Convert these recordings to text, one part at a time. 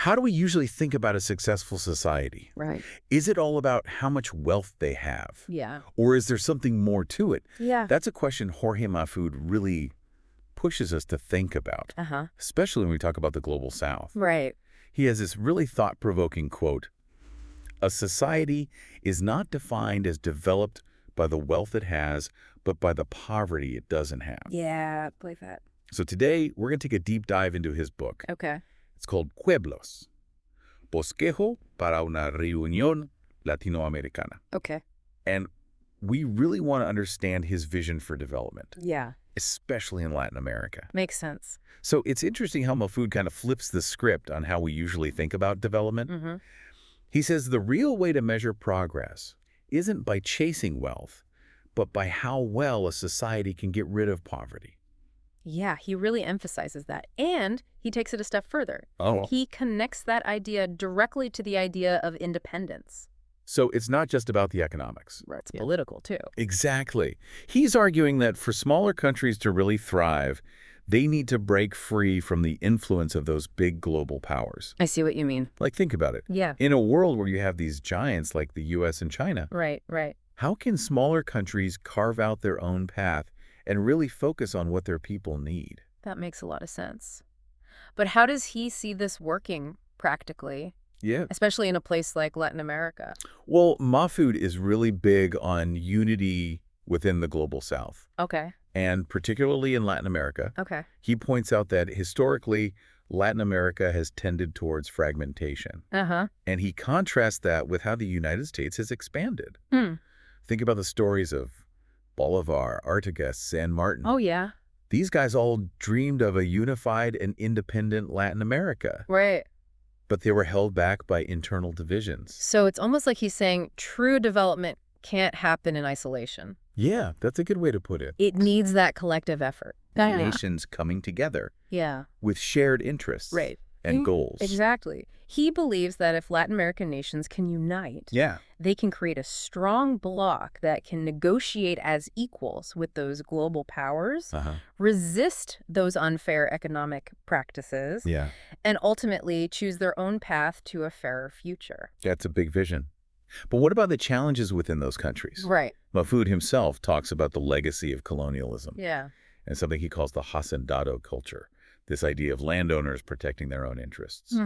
how do we usually think about a successful society? Right. Is it all about how much wealth they have? Yeah. Or is there something more to it? Yeah. That's a question Jorge Majfud really pushes us to think about, especially when we talk about the Global South. Right. He has this really thought-provoking quote: "A society is not defined as developed by the wealth it has, but by the poverty it doesn't have." Yeah, believe that. So today, we're going to take a deep dive into his book. Okay. It's called Pueblos, Bosquejo para una Reunión Latinoamericana. Okay. And we really want to understand his vision for development, Yeah. especially in Latin America. Makes sense. So it's interesting how Mahfoud kind of flips the script on how we usually think about development. He says the real way to measure progress isn't by chasing wealth, but by how well a society can get rid of poverty. Yeah, he really emphasizes that. And he takes it a step further. Oh. He connects that idea directly to the idea of independence. So it's not just about the economics. Right. It's political, too. Exactly. He's arguing that for smaller countries to really thrive, they need to break free from the influence of those big global powers. I see what you mean. Like, think about it. Yeah. In a world where you have these giants like the U.S. and China, Right, right. how can smaller countries carve out their own path and really focus on what their people need? That makes a lot of sense. But how does he see this working practically, Yeah. especially in a place like Latin America? Well, Mahfoud is really big on unity within the Global South, Okay. and particularly in Latin America. Okay. He points out that historically, Latin America has tended towards fragmentation. And he contrasts that with how the United States has expanded. Think about the stories of Bolivar, Artigas, San Martin. Oh, yeah. These guys all dreamed of a unified and independent Latin America, Right. but they were held back by internal divisions. So it's almost like he's saying true development can't happen in isolation. Yeah, that's a good way to put it. It needs that collective effort. Nations coming together Yeah. with shared interests Right. and goals. Exactly. He believes that if Latin American nations can unite, Yeah. they can create a strong bloc that can negotiate as equals with those global powers, resist those unfair economic practices, Yeah. and ultimately choose their own path to a fairer future. That's a big vision. But what about the challenges within those countries? Right. Mahfoud himself talks about the legacy of colonialism Yeah. and something he calls the hacendado culture, this idea of landowners protecting their own interests.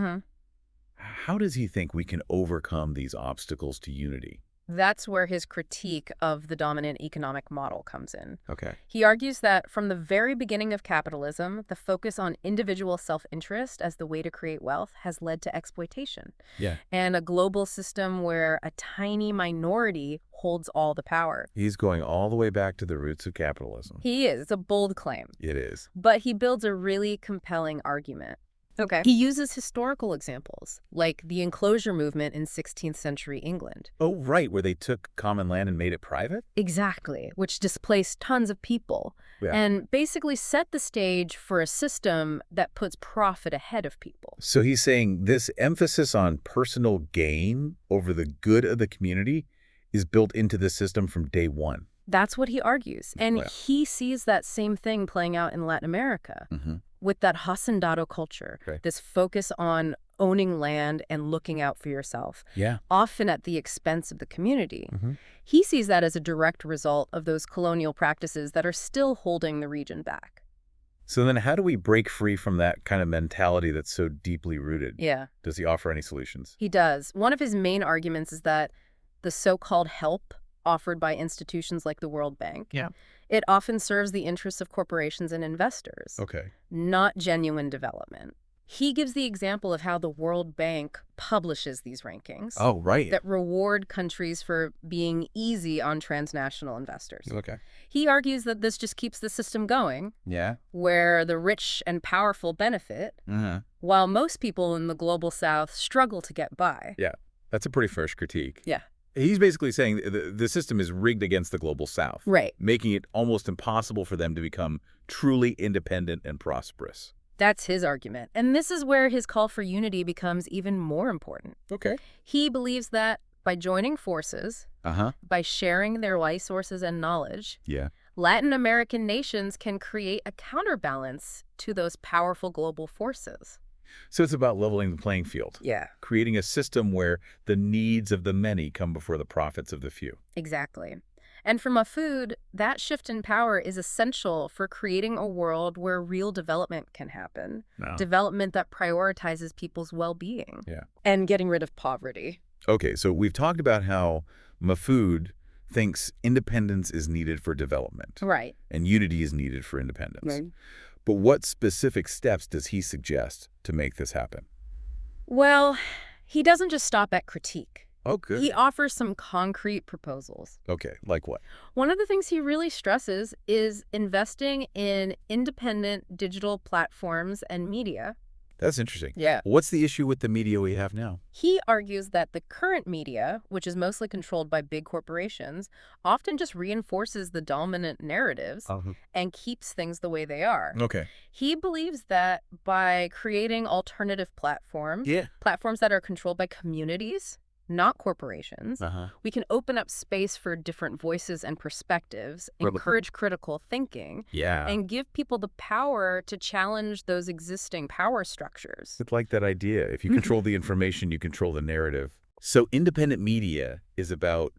How does he think we can overcome these obstacles to unity? That's where his critique of the dominant economic model comes in. Okay. He argues that from the very beginning of capitalism, the focus on individual self-interest as the way to create wealth has led to exploitation. Yeah. And a global system where a tiny minority holds all the power. He's going all the way back to the roots of capitalism. He is. It's a bold claim. It is. But he builds a really compelling argument. Okay. He uses historical examples, like the enclosure movement in 16th century England. Oh, right, where they took common land and made it private? Exactly, which displaced tons of people Yeah. and basically set the stage for a system that puts profit ahead of people. So he's saying this emphasis on personal gain over the good of the community is built into the system from day one. That's what he argues. And Well. he sees that same thing playing out in Latin America with that hacendado culture, Okay. this focus on owning land and looking out for yourself, Yeah. often at the expense of the community. He sees that as a direct result of those colonial practices that are still holding the region back. So then how do we break free from that kind of mentality that's so deeply rooted? Yeah. Does he offer any solutions? He does. One of his main arguments is that the so-called help offered by institutions like the World Bank, it often serves the interests of corporations and investors, Okay. not genuine development. He gives the example of how the World Bank publishes these rankings Oh, right. that reward countries for being easy on transnational investors. Okay. He argues that this just keeps the system going, Yeah. where the rich and powerful benefit, while most people in the Global South struggle to get by. Yeah. That's a pretty fresh critique. Yeah. He's basically saying the system is rigged against the Global South. Right. Making it almost impossible for them to become truly independent and prosperous. That's his argument. And this is where his call for unity becomes even more important. Okay. He believes that by joining forces, by sharing their resources and knowledge, Yeah. Latin American nations can create a counterbalance to those powerful global forces. So it's about leveling the playing field. Yeah. Creating a system where the needs of the many come before the profits of the few. Exactly. And for Mahfoud, that shift in power is essential for creating a world where real development can happen. No. Development that prioritizes people's well-being. Yeah. And getting rid of poverty. Okay, so we've talked about how Mahfoud thinks independence is needed for development. Right. And unity is needed for independence. Right. But what specific steps does he suggest to make this happen? Well, he doesn't just stop at critique. Oh, good. He offers some concrete proposals. Okay, like what? One of the things he really stresses is investing in independent digital platforms and media. That's interesting. Yeah. What's the issue with the media we have now? He argues that the current media, which is mostly controlled by big corporations, often just reinforces the dominant narratives and keeps things the way they are. Okay. He believes that by creating alternative platforms, platforms that are controlled by communities, not corporations, we can open up space for different voices and perspectives, encourage critical thinking, and give people the power to challenge those existing power structures. It's like that idea. If you control the information, you control the narrative. So independent media is about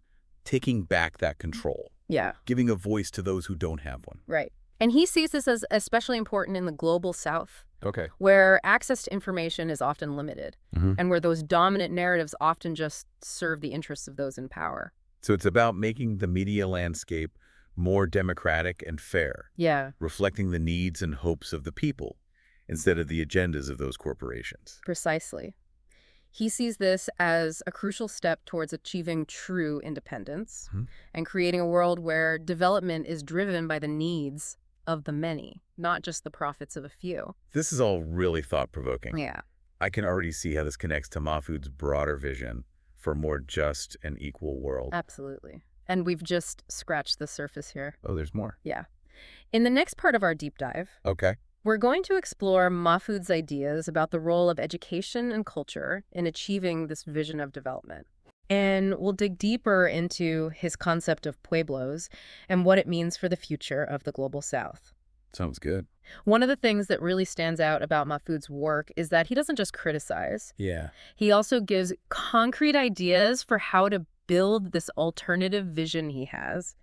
taking back that control. Yeah. Giving a voice to those who don't have one. Right. And he sees this as especially important in the global South. Okay. Where access to information is often limited, and where those dominant narratives often just serve the interests of those in power. So it's about making the media landscape more democratic and fair. Yeah. Reflecting the needs and hopes of the people instead of the agendas of those corporations. Precisely. He sees this as a crucial step towards achieving true independence and creating a world where development is driven by the needs of the many, not just the profits of a few. This is all really thought-provoking. Yeah. I can already see how this connects to Mahfoud's broader vision for a more just and equal world. Absolutely. And we've just scratched the surface here. Oh, there's more. Yeah. In the next part of our deep dive, we're going to explore Mahfoud's ideas about the role of education and culture in achieving this vision of development. And we'll dig deeper into his concept of pueblos and what it means for the future of the global South. Sounds good. One of the things that really stands out about Mahfoud's work is that he doesn't just criticize. Yeah. He also gives concrete ideas for how to build this alternative vision he has.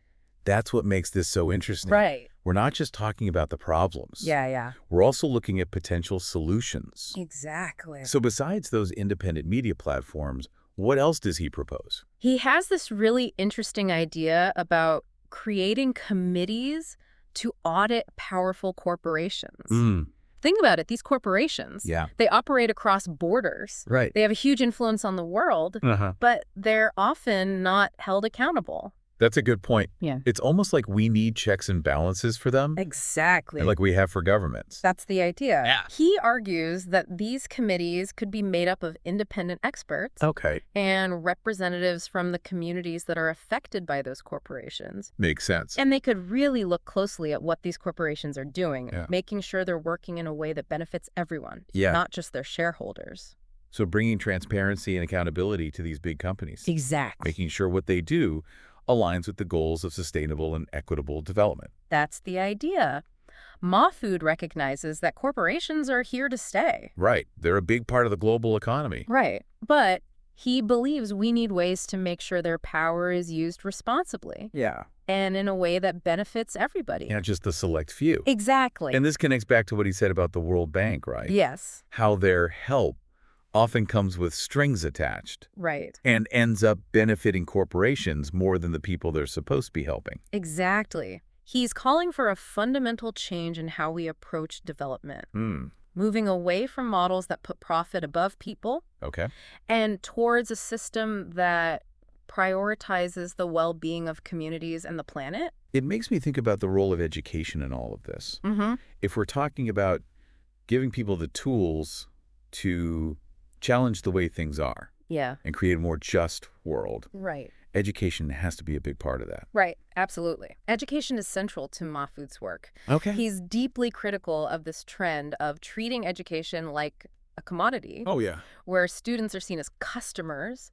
That's what makes this so interesting. Right. We're not just talking about the problems. Yeah. We're also looking at potential solutions. Exactly. So besides those independent media platforms, what else does he propose? He has this really interesting idea about creating committees to audit powerful corporations. Think about it. These corporations, they operate across borders. Right. They have a huge influence on the world, but they're often not held accountable. That's a good point. Yeah. It's almost like we need checks and balances for them. Exactly. Like we have for governments. That's the idea. Yeah. He argues that these committees could be made up of independent experts and representatives from the communities that are affected by those corporations. Makes sense. And they could really look closely at what these corporations are doing, making sure they're working in a way that benefits everyone, not just their shareholders. So bringing transparency and accountability to these big companies. Exactly. Making sure what they do aligns with the goals of sustainable and equitable development. That's the idea. Mahfoud recognizes that corporations are here to stay. Right. They're a big part of the global economy. Right. But he believes we need ways to make sure their power is used responsibly. Yeah. And in a way that benefits everybody. Not just the select few. Exactly. And this connects back to what he said about the World Bank, right? Yes. How their help often comes with strings attached. Right. And ends up benefiting corporations more than the people they're supposed to be helping. Exactly. He's calling for a fundamental change in how we approach development. Moving away from models that put profit above people. And towards a system that prioritizes the well-being of communities and the planet. It makes me think about the role of education in all of this. If we're talking about giving people the tools to challenge the way things are. And create a more just world. Right. Education has to be a big part of that. Right. Absolutely. Education is central to Mahfoud's work. He's deeply critical of this trend of treating education like a commodity. Where students are seen as customers.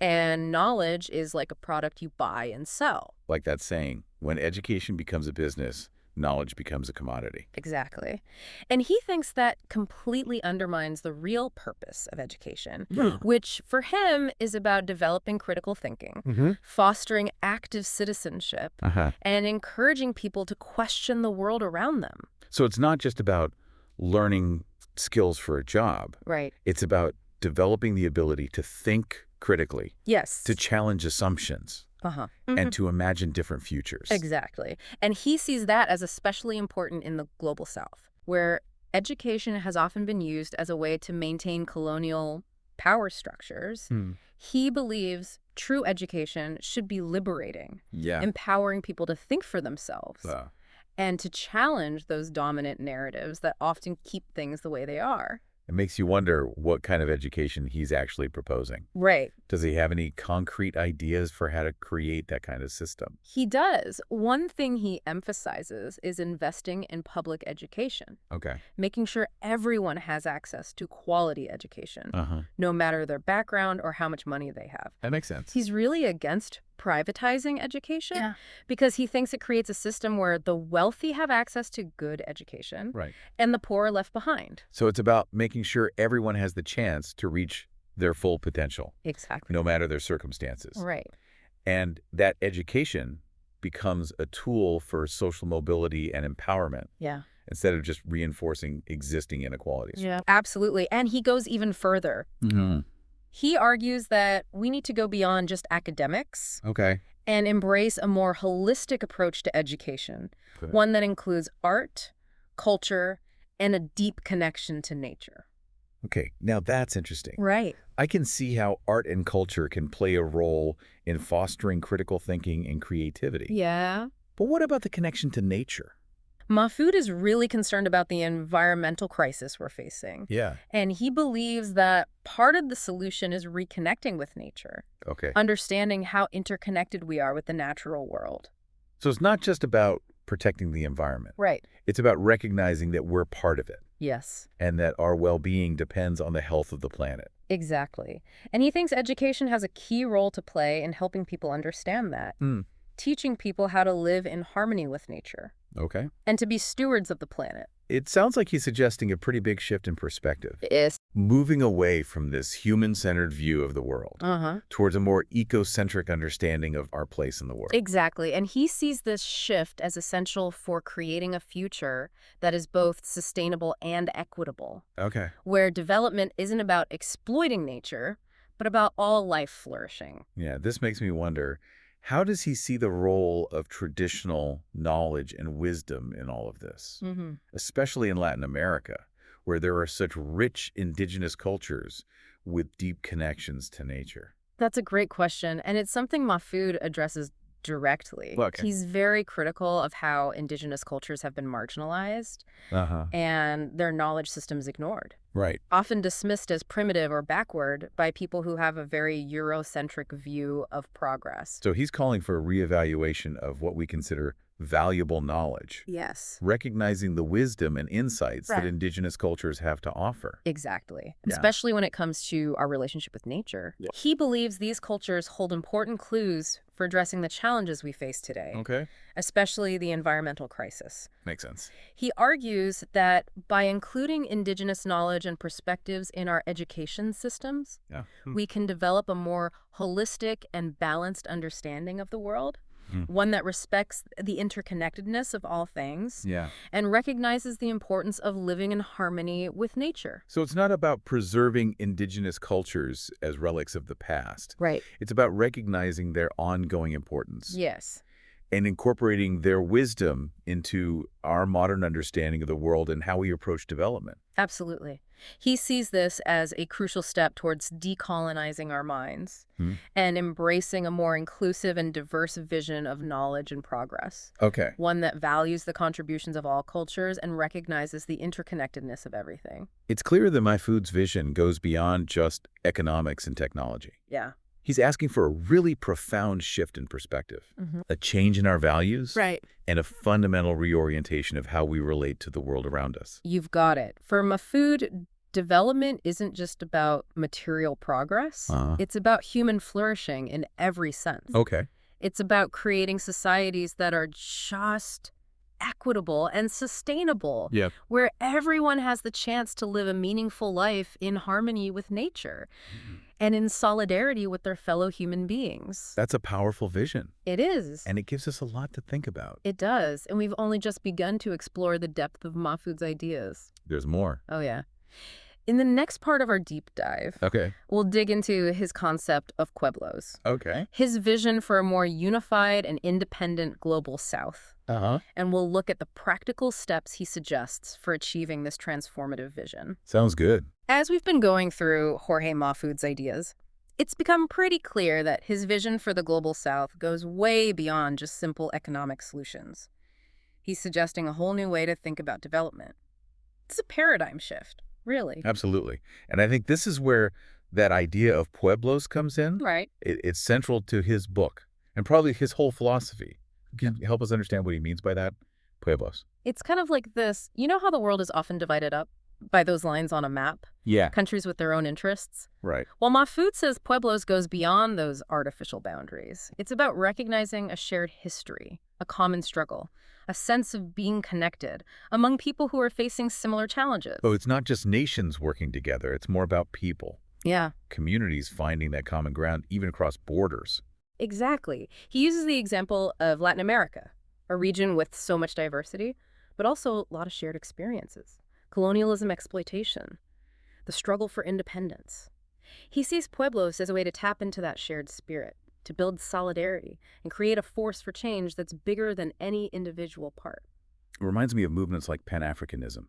And knowledge is like a product you buy and sell. Like that saying, when education becomes a business, knowledge becomes a commodity. Exactly. And he thinks that completely undermines the real purpose of education, which for him is about developing critical thinking, fostering active citizenship, and encouraging people to question the world around them. So it's not just about learning skills for a job. Right. It's about developing the ability to think critically. Yes. To challenge assumptions. And to imagine different futures. Exactly. And he sees that as especially important in the global South, where education has often been used as a way to maintain colonial power structures. He believes true education should be liberating, empowering people to think for themselves, and to challenge those dominant narratives that often keep things the way they are. It makes you wonder what kind of education he's actually proposing. Right. Does he have any concrete ideas for how to create that kind of system? He does. One thing he emphasizes is investing in public education. Okay. Making sure everyone has access to quality education, no matter their background or how much money they have. That makes sense. He's really against privatizing education because he thinks it creates a system where the wealthy have access to good education and the poor are left behind. So it's about making sure everyone has the chance to reach their full potential. Exactly. No matter their circumstances. Right. And that education becomes a tool for social mobility and empowerment. Yeah. Instead of just reinforcing existing inequalities. Yeah, absolutely. And he goes even further. He argues that we need to go beyond just academics and embrace a more holistic approach to education, one that includes art, culture, and a deep connection to nature. Okay, now that's interesting. Right. I can see how art and culture can play a role in fostering critical thinking and creativity. Yeah. But what about the connection to nature? Majfud is really concerned about the environmental crisis we're facing. Yeah. And he believes that part of the solution is reconnecting with nature. Okay. Understanding how interconnected we are with the natural world. So it's not just about protecting the environment. Right. It's about recognizing that we're part of it. Yes. And that our well-being depends on the health of the planet. Exactly. And he thinks education has a key role to play in helping people understand that. Teaching people how to live in harmony with nature. Okay. And to be stewards of the planet. It sounds like he's suggesting a pretty big shift in perspective. Yes. Moving away from this human-centered view of the world towards a more ecocentric understanding of our place in the world. Exactly. And he sees this shift as essential for creating a future that is both sustainable and equitable. Okay. Where development isn't about exploiting nature, but about all life flourishing. Yeah, this makes me wonder, how does he see the role of traditional knowledge and wisdom in all of this? Especially in Latin America, where there are such rich indigenous cultures with deep connections to nature. That's a great question, and it's something Majfud addresses directly. Okay. He's very critical of how indigenous cultures have been marginalized and their knowledge systems ignored. Right. Often dismissed as primitive or backward by people who have a very Eurocentric view of progress. So he's calling for a reevaluation of what we consider valuable knowledge. Yes. Recognizing the wisdom and insights that indigenous cultures have to offer. Exactly. Especially when it comes to our relationship with nature. He believes these cultures hold important clues for addressing the challenges we face today. Okay. Especially the environmental crisis. Makes sense. He argues that by including indigenous knowledge and perspectives in our education systems, we can develop a more holistic and balanced understanding of the world. One that respects the interconnectedness of all things and recognizes the importance of living in harmony with nature. So it's not about preserving indigenous cultures as relics of the past. Right. It's about recognizing their ongoing importance. Yes. And incorporating their wisdom into our modern understanding of the world and how we approach development. Absolutely. He sees this as a crucial step towards decolonizing our minds and embracing a more inclusive and diverse vision of knowledge and progress. Okay. One that values the contributions of all cultures and recognizes the interconnectedness of everything. It's clear that Majfud's vision goes beyond just economics and technology. Yeah. He's asking for a really profound shift in perspective, a change in our values, and a fundamental reorientation of how we relate to the world around us. You've got it. For Majfud, development isn't just about material progress. It's about human flourishing in every sense. Okay. It's about creating societies that are just equitable, and sustainable, Yep. where everyone has the chance to live a meaningful life in harmony with nature and in solidarity with their fellow human beings. That's a powerful vision. It is. And it gives us a lot to think about. It does, and we've only just begun to explore the depth of Mahfoud's ideas. There's more. Oh, yeah. In the next part of our deep dive, we'll dig into his concept of pueblos. His vision for a more unified and independent global South. And we'll look at the practical steps he suggests for achieving this transformative vision. Sounds good. As we've been going through Jorge Mahfoud's ideas, it's become pretty clear that his vision for the global South goes way beyond just simple economic solutions. He's suggesting a whole new way to think about development. It's a paradigm shift. Really? Absolutely. And I think this is where that idea of pueblos comes in. Right. It's central to his book and probably his whole philosophy. Can you help us understand what he means by that? Pueblos. It's kind of like this. You know how the world is often divided up by those lines on a map? Yeah. Countries with their own interests? Right. Well, Mahfoud says pueblos goes beyond those artificial boundaries. It's about recognizing a shared history, a common struggle, a sense of being connected among people who are facing similar challenges. Oh, it's not just nations working together. It's more about people. Yeah. Communities finding that common ground, even across borders. Exactly. He uses the example of Latin America, a region with so much diversity, but also a lot of shared experiences. Colonialism, exploitation, the struggle for independence. He sees pueblos as a way to tap into that shared spirit, to build solidarity and create a force for change that's bigger than any individual part. It reminds me of movements like Pan-Africanism,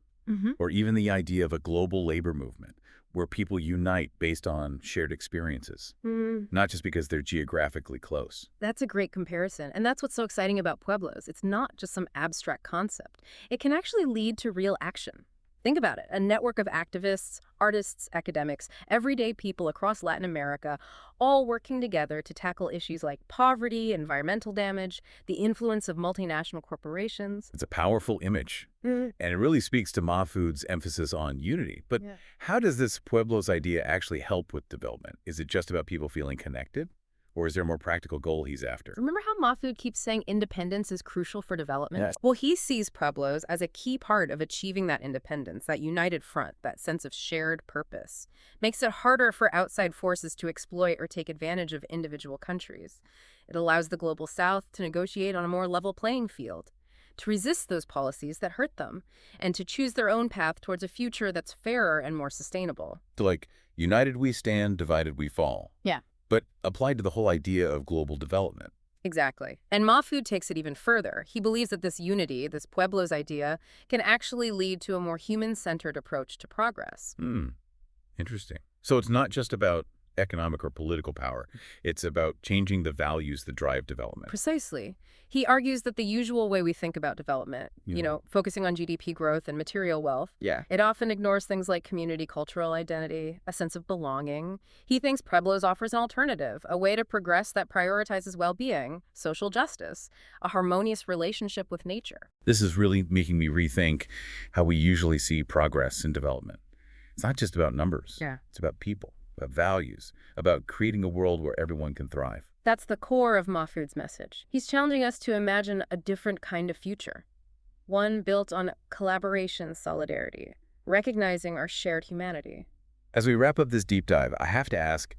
or even the idea of a global labor movement, where people unite based on shared experiences, not just because they're geographically close. That's a great comparison, and that's what's so exciting about pueblos. It's not just some abstract concept. It can actually lead to real action. Think about it. A network of activists, artists, academics, everyday people across Latin America, all working together to tackle issues like poverty, environmental damage, the influence of multinational corporations. It's a powerful image, and it really speaks to Mahfoud's emphasis on unity. But how does this Pueblos idea actually help with development? Is it just about people feeling connected? Or is there a more practical goal he's after? Remember how Mahfoud keeps saying independence is crucial for development? Yes. Well, he sees pueblos as a key part of achieving that independence, that united front, that sense of shared purpose. Makes it harder for outside forces to exploit or take advantage of individual countries. It allows the global South to negotiate on a more level playing field, to resist those policies that hurt them, and to choose their own path towards a future that's fairer and more sustainable. So like, united we stand, divided we fall. Yeah. But applied to the whole idea of global development. Exactly. And Mahfoud takes it even further. He believes that this unity, this Pueblos idea, can actually lead to a more human-centered approach to progress. Interesting. So it's not just about economic or political power. It's about changing the values that drive development. Precisely. He argues that the usual way we think about development, focusing on GDP growth and material wealth, it often ignores things like community cultural identity, a sense of belonging. He thinks Pueblos offers an alternative, a way to progress that prioritizes well-being, social justice, a harmonious relationship with nature. This is really making me rethink how we usually see progress in development. It's not just about numbers. It's about people, about values, about creating a world where everyone can thrive. That's the core of Mahfoud's message. He's challenging us to imagine a different kind of future, one built on collaboration, solidarity, recognizing our shared humanity. As we wrap up this deep dive, I have to ask,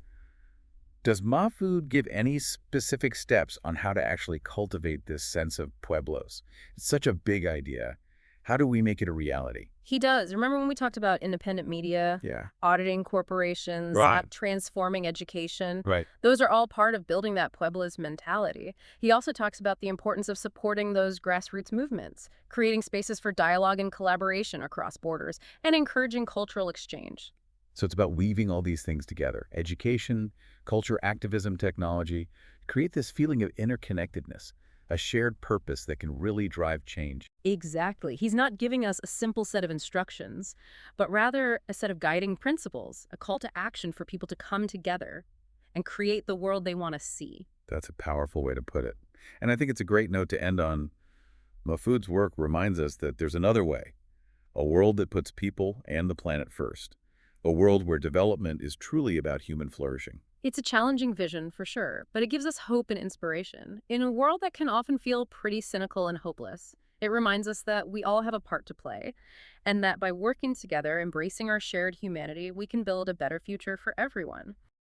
does Mahfoud give any specific steps on how to actually cultivate this sense of pueblos? It's such a big idea. How do we make it a reality? He does. Remember when we talked about independent media, auditing corporations, transforming education? Those are all part of building that Pueblos mentality. He also talks about the importance of supporting those grassroots movements, creating spaces for dialogue and collaboration across borders, and encouraging cultural exchange. So it's about weaving all these things together. Education, culture, activism, technology. Create this feeling of interconnectedness. A shared purpose that can really drive change. Exactly. He's not giving us a simple set of instructions, but rather a set of guiding principles, a call to action for people to come together and create the world they want to see. That's a powerful way to put it. And I think it's a great note to end on. Mahfoud's work reminds us that there's another way, a world that puts people and the planet first, a world where development is truly about human flourishing. It's a challenging vision, for sure, but it gives us hope and inspiration. In a world that can often feel pretty cynical and hopeless, It reminds us that we all have a part to play, and that by working together, embracing our shared humanity, we can build a better future for everyone.